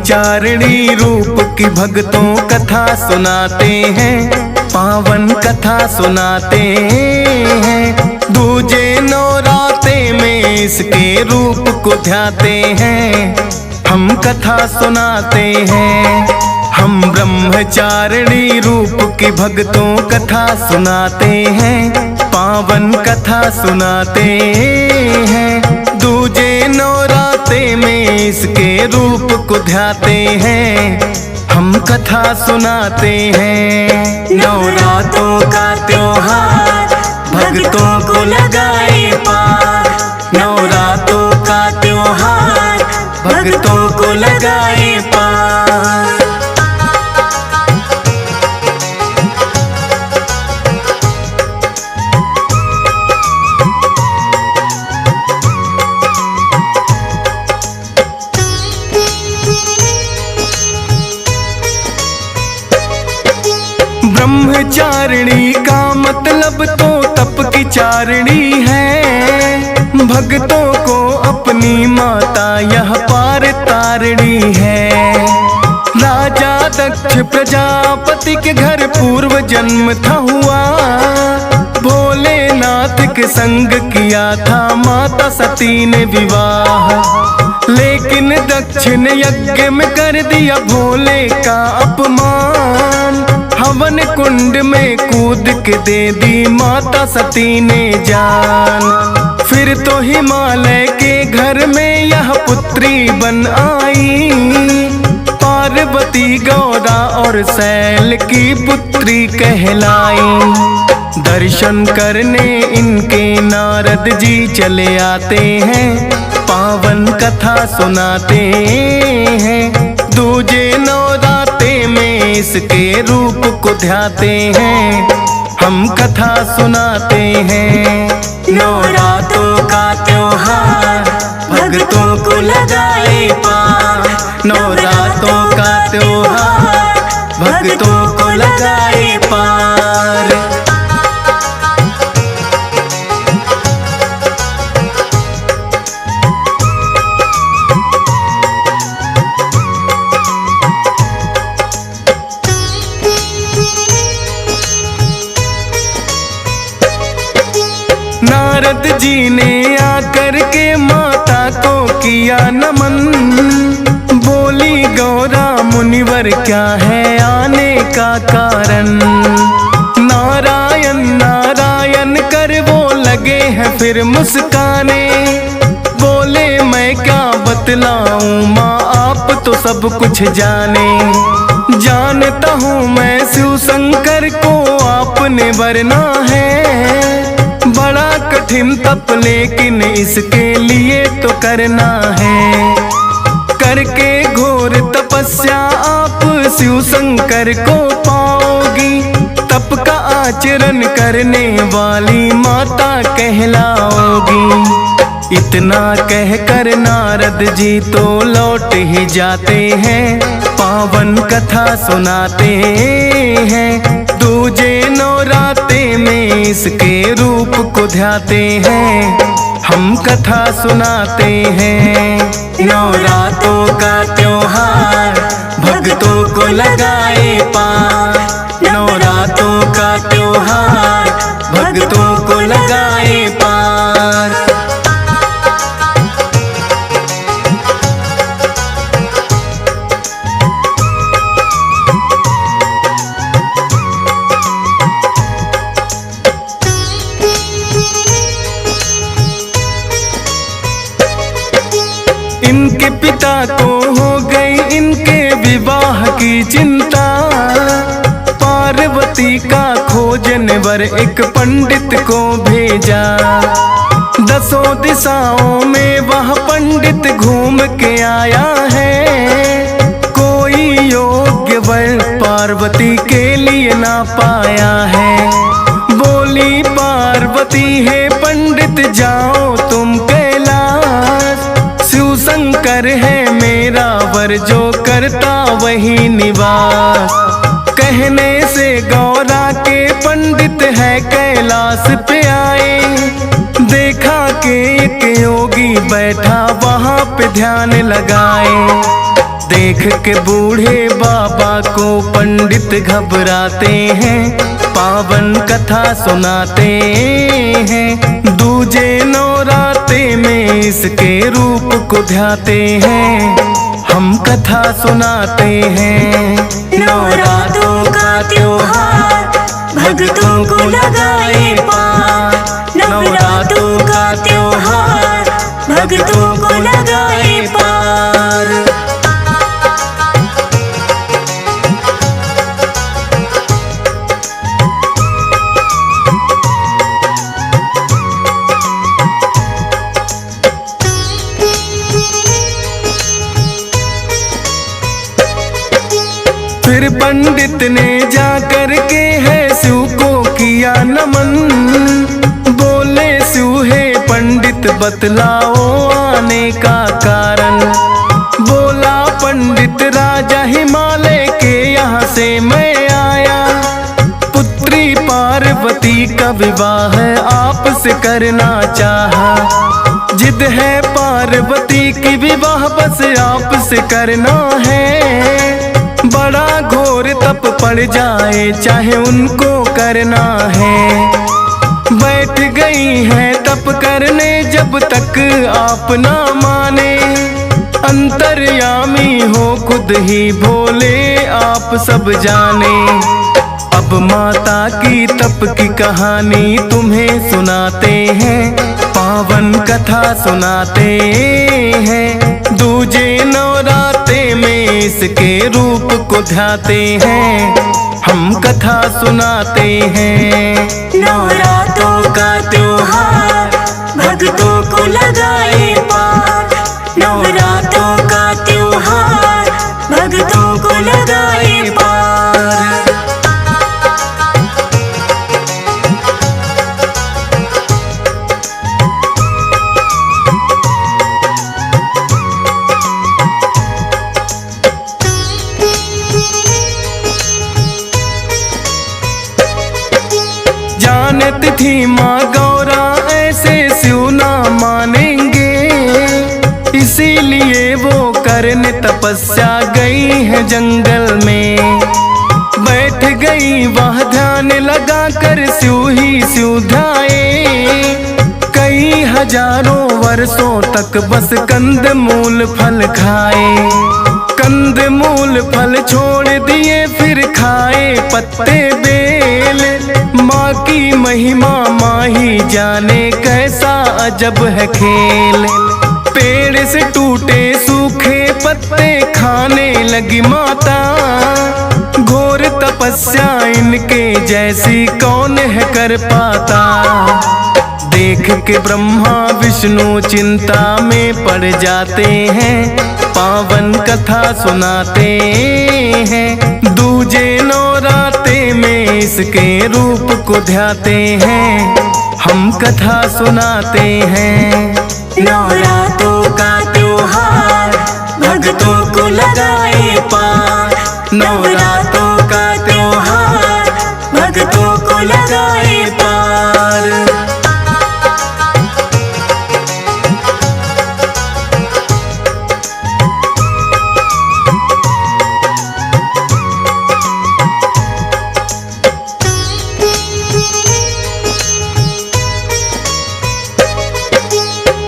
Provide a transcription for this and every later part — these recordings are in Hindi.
ब्रह्मचारिणी रूप की भक्तों कथा सुनाते हैं, पावन कथा सुनाते हैं। दूजे नौराते में इसके रूप को ध्याते हैं, हम कथा सुनाते हैं। हम ब्रह्मचारिणी रूप की भक्तों कथा सुनाते हैं, पावन कथा सुनाते हैं। दूजे नौराते में इसके रूप को ध्याते हैं, हम कथा सुनाते हैं। नवरात्रों का त्योहार भक्तों को लगाए पार, नवरात्रों का त्योहार भक्तों को लगाए पार। ब्रह्मचारिणी का मतलब तो तप की चारिणी है, भक्तों को अपनी माता यह पार तारिणी है। राजा दक्ष प्रजापति के घर पूर्व जन्म था हुआ, भोलेनाथ के संग किया था माता सती ने विवाह। लेकिन दक्ष ने यज्ञ में कर दिया भोले का अपमान, हवन कुंड में कूद के दे दी माता सती ने जान। फिर तो हिमालय के घर में यह पुत्री बन आई, पार्वती गौरा और शैल की पुत्री कहलाई। दर्शन करने इनके नारद जी चले आते हैं, पावन कथा सुनाते हैं। दूजे नवराते में इसके रूप को ध्याते हैं, हम कथा सुनाते हैं। नवरात्रों का त्योहार भक्तों को लगाए पार, नवरात्रों का त्योहार भक्तों को लगाए पार। नारद जी ने आकर के माता को किया नमन, बोली गौरा मुनिवर क्या है आने का कारण। नारायण नारायण कर वो लगे हैं फिर मुस्काने, बोले मैं क्या बतलाऊं माँ आप तो सब कुछ जाने। जानता हूँ मैं शिव शंकर को आपने वरना है, बड़ा कठिन तप लेकिन इसके लिए तो करना है। करके घोर तपस्या आप शिव शंकर को पाओगी, तप का आचरण करने वाली माता कहलाओगी। इतना कहकर नारद जी तो लौट ही जाते हैं, पावन कथा सुनाते हैं। दूजे नवराते में इसके रूप को ध्याते हैं, हम कथा सुनाते हैं। नवरात्रों का त्योहार भक्तों को लगाए पार, नवरात्रों का त्योहार भक्तों को लगाए पार। इनके पिता को हो गई इनके विवाह की चिंता, पार्वती का खोजने वर एक पंडित को भेजा। 10 दिशाओं में वह पंडित घूम के आया है, कोई योग्य वर पार्वती के लिए ना पाया है। बोली पार्वती है पंडित जाओ तुम कैलाश, शिव शंकर है मेरा वर जो करता वही निवास। कहने से गौरा के पंडित है कैलाश पे आए, देखा कि एक योगी बैठा वहाँ पे ध्यान लगाए। देख के बूढ़े बाबा को पंडित घबराते हैं, पावन कथा सुनाते हैं। दूजे नवराते में इसके रूप को ध्याते हैं, हम कथा सुनाते हैं। नवरात्रों का त्योहार भक्तों को लगाए पार, नवरात्रों का त्योहार भक्तों को लगाए पार। फिर पंडित ने जा कर के है शिव को किया नमन, बोले शिव हे पंडित बतलाओ आने का कारण। बोला पंडित राजा हिमालय के यहाँ से मैं आया, पुत्री पार्वती का विवाह आपसे करना चाहा। जिद है पार्वती की विवाह बस आपसे करना है, बड़ा घोर तप पड़ जाए चाहे उनको करना है। बैठ गई है तप करने जब तक आप ना माने, अंतर्यामी हो खुद ही भोले आप सब जाने। अब माता की तप की कहानी तुम्हें सुनाते हैं, पावन कथा सुनाते हैं। दूजे नवराते में इसके रूप को ध्याते हैं, हम कथा सुनाते हैं। नवरात्रों का त्योहार भक्तों को लगाए पार, नवरात्रों का त्योहार भक्तों को लगाए पार। जानती थी माँ गौरा ऐसे शिव ना मानेंगे, इसीलिए वो करने तपस्या गई है जंगल में। बैठ गई वह ध्यान लगा कर शिव ही शिव ध्याए, कई हजारों वर्षों तक बस कंद मूल फल खाए। कंद मूल फल छोड़ दिए फिर खाए पत्ते बेल, माँ की महिमा माँ ही जाने कैसा अजब है खेल। पेड़ से टूटे सूखे पत्ते खाने लगी माता, घोर तपस्या इनके जैसी कौन है कर पाता। देख के ब्रह्मा विष्णु चिंता में पड़ जाते हैं, पावन कथा सुनाते हैं। दूजे नवराते में इसके रूप को ध्याते हैं, हम कथा सुनाते हैं। नवरात्रों का त्योहार भक्तों को लगाए पार, नवरात्रों का त्योहार भक्तों को लगाए पार।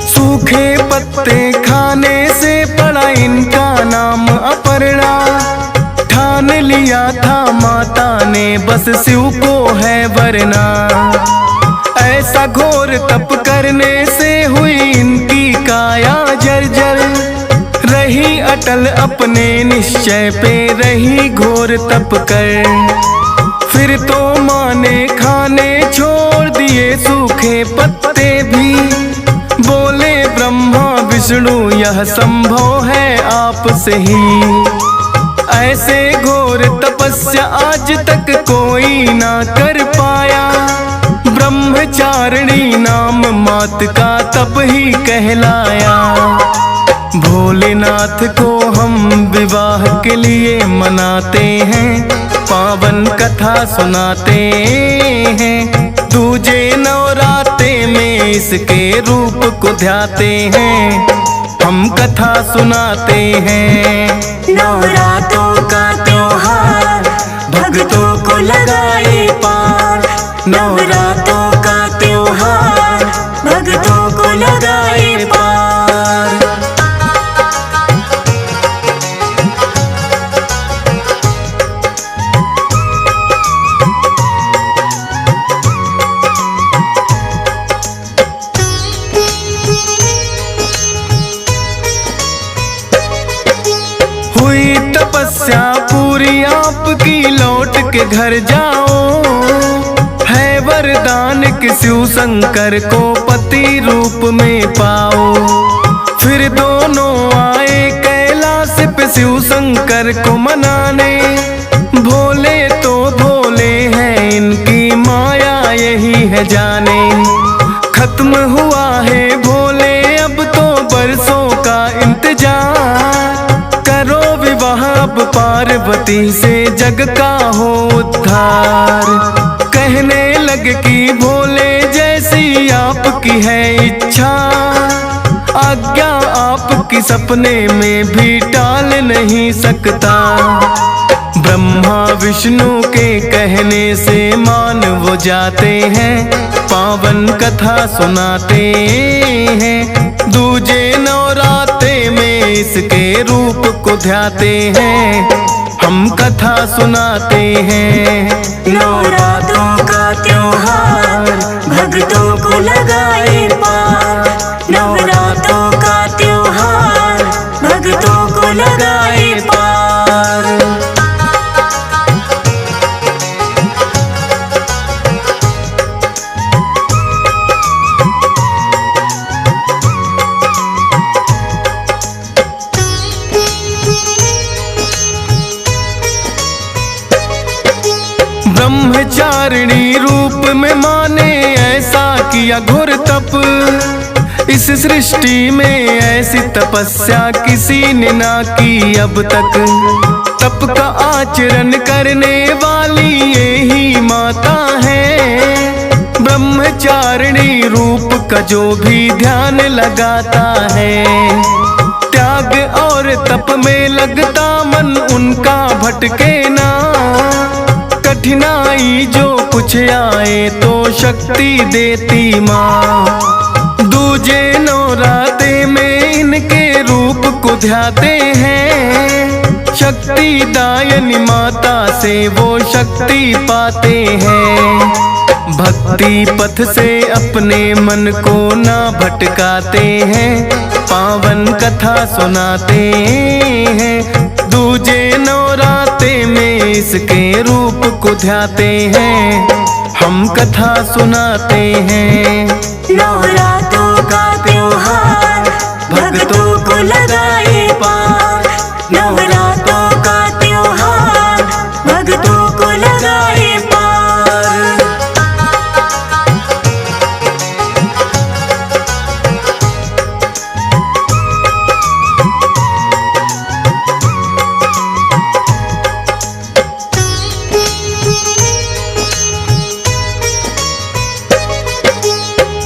सूखे पत्ते खाने से पड़ा इनका नाम अपर्णा। ठान लिया था माता ने बस शिव को है वरना, ऐसा घोर तप करने से हुई इनकी काया जर्जर। रही अटल अपने निश्चय पे रही घोर तप कर, फिर तो माँ ने खाने छोड़ दिए सूखे पत्ते भी। बोले ब्रह्मा विष्णु यह संभव है आपसे ही, ऐसे घोर तपस्या आज तक कोई ना कर पाया। ब्रह्मचारिणी नाम मात का तप ही कहलाया। भोलेनाथ को हम विवाह के लिए मनाते हैं, पावन कथा सुनाते हैं। दूजे नवराते में इसके रूप को ध्याते हैं, हम कथा सुनाते हैं। नवरात्रों का त्योहार भक्तों को लगाए पार। नवरात्रों का त्योहार भक्तों को लगाए पार। हुई तपस्या पूरी आपकी, लौट के घर जाओ। है वरदान कि शिव शंकर को पति रूप में पाओ। फिर दोनों आए कैलाश पे शिव शंकर को मनाने। भोले तो भोले हैं, इनकी माया यही है जाने। खत्म हुआ है भोले अब तो बरसों का इंतजार। करो विवाह अब पार्वती से, जग का हो उद्धार। कहने लगे कि भोले जैसी आपकी है इच्छा। आज्ञा आपकी सपने में भी टाल नहीं सकता। ब्रह्मा विष्णु के कहने से मान वो जाते हैं। पावन कथा सुनाते हैं। दूजे नवरात्रे में इसके रूप को ध्याते हैं। हम कथा सुनाते हैं। नवरात्रों का त्योहार भक्तों को लगाए पार। नवरात्रों का त्योहार भक्तों को लगाए पार। ब्रह्मचारिणी रूप में माने ऐसा किया घोर तप। इस सृष्टि में ऐसी तपस्या किसी ने ना की अब तक। तप का आचरण करने वाली यही माता है। ब्रह्मचारिणी रूप का जो भी ध्यान लगाता है। त्याग और तप में लगता मन उनका भटके ना। कठिनाई जो कुछ आए तो शक्ति देती माँ। दूजे नवरात्रे में इनके रूप को ध्याते हैं। शक्ति दायनी माता से वो शक्ति पाते हैं। भक्ति पथ से अपने मन को ना भटकाते हैं। पावन कथा सुनाते हैं। दूजे नवरात्रे में इसके रूप को ध्याते हैं। हम कथा सुनाते हैं। नवरात्रों का त्योहार भक्तों को लगाए पार। नवरात्रों का त्योहार भक्तों को लगाए पार।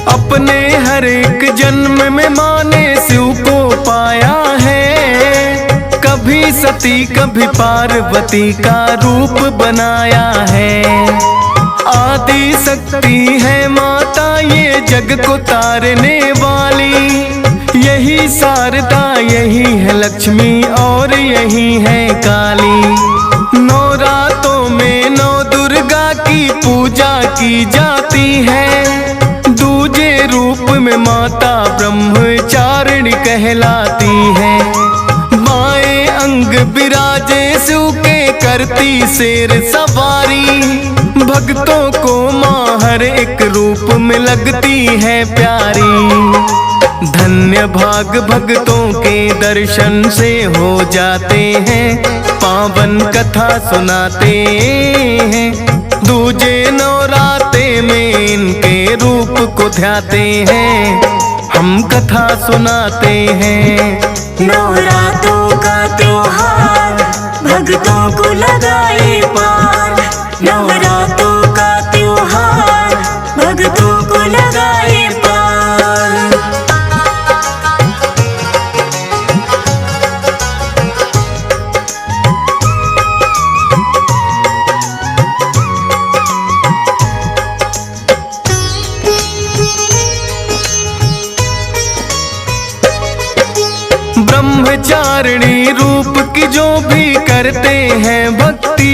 अपने हर एक जन्म में माने शिव को पाया है। कभी सती कभी पार्वती का रूप बनाया है। आदि शक्ति है माता ये जग को तारने वाली। यही शारदा यही है लक्ष्मी और यही है काली। नवरात्रों में नौ दुर्गा की पूजा की जाती है। दूजे रूप में माता ब्रह्मचारिणी कहलाती है। बाएं अंग विराजे शिव के करती शेर सवारी। भक्तों को माँ हर एक रूप में लगती है प्यारी। धन्य भाग भक्तों के दर्शन से हो जाते हैं। पावन कथा सुनाते हैं। दूजे नवरात्रे में इनके रूप को ध्याते हैं। हम कथा सुनाते हैं। नवरात्रों का त्योहार भक्तों को लगाए पार। नवरात्रों का त्योहार भक्तों को लगाए पार। करते हैं भक्ति,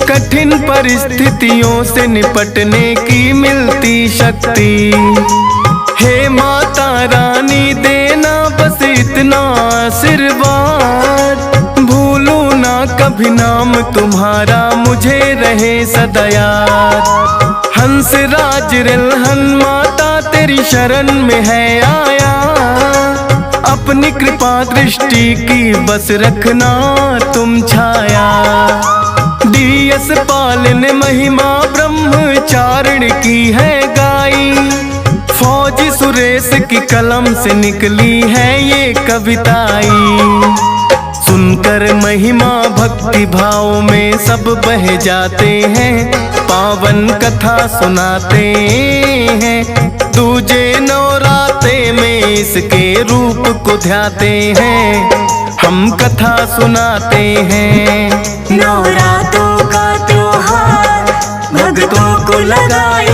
कठिन परिस्थितियों से निपटने की मिलती शक्ति। हे माता रानी देना बस इतना आशीर्वाद, भूलूं ना कभी नाम तुम्हारा, मुझे रहे सदा याद। हंस राज रिलहन माता तेरी शरण में है आया, अपनी कृपा दृष्टि की बस रखना तुम छाया। डीएस पाल ने महिमा ब्रह्मचारिण की है गाई, फौजी सुरेश की कलम से निकली है ये कविताई। सुनकर महिमा भक्ति भाव में सब बह जाते हैं, पावन कथा सुनाते हैं। दूजे नवराते में इसके रूप को ध्याते हैं, हम कथा सुनाते हैं। नवरातों का त्योहार भक्तों को लगाए